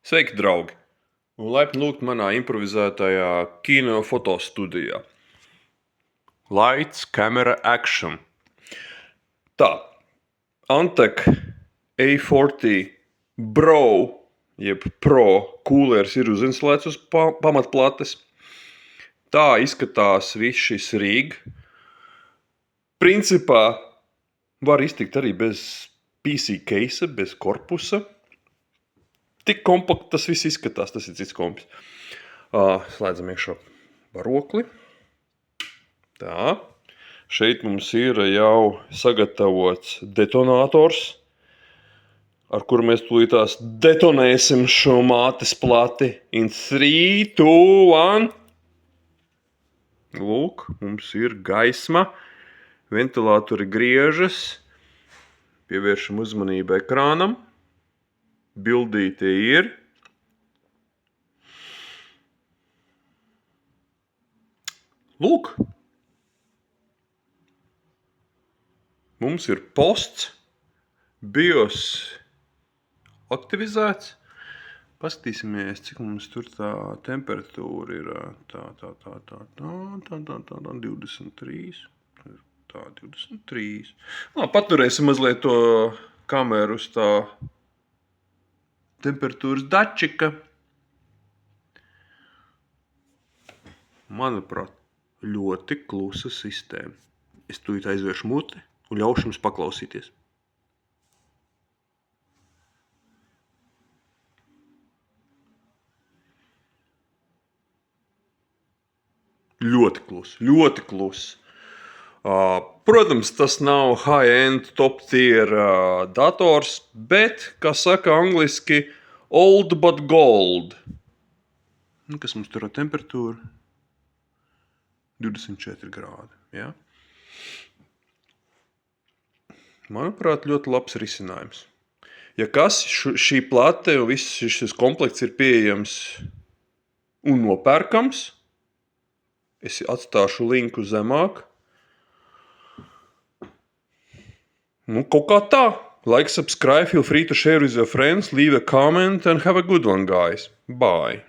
Sveiki, draugi! Un laipni lūgt manā improvizētajā kino fotostudijā. Lights, camera, action. Tā, Antec A40 Bro, jeb Pro kūlers ir uzinstalēts uz pamatplates. Tā izskatās viss šis rig. Principā var iztikt arī bez PC case, bez korpusa. Tik kompakti tas viss izskatās, tas ir cits kompis. Slēdzam iekšā barokli. Tā. Šeit mums ir jau sagatavots detonators, ar kuru mēs tūlītās detonēsim šo mātes plati. In 3, 2, 1. Lūk, mums ir gaisma. Ventilātori griežas. Pievēršam uzmanību ekrānam. Bildīte ir. Lūk. Mums ir posts. BIOS aktivizēts. Paskatīsimies, cik mums tur tā temperatūra ir. Tā, 23. Tā, 23. Paturēsim mazliet to kameru uz tā temperatūras dačika. Manuprāt, ļoti klusa sistēma. Es tūlīt aizvēršu muti un ļaušu jums paklausīties. Ļoti klusa, ļoti klusa. Protams, tas nav high-end, top-tier dators, bet, kā saka angliski, old but gold. Kas mums tur ar temperatūru? 24 grādi. Ja? Manuprāt, ļoti labs risinājums. Ja kas, šī plate un viss šis komplekts ir pieejams un nopērkams, es atstāšu linku zemāk. Kaut kā tā. Like, subscribe, feel free to share with your friends, leave a comment and have a good one, guys. Bye.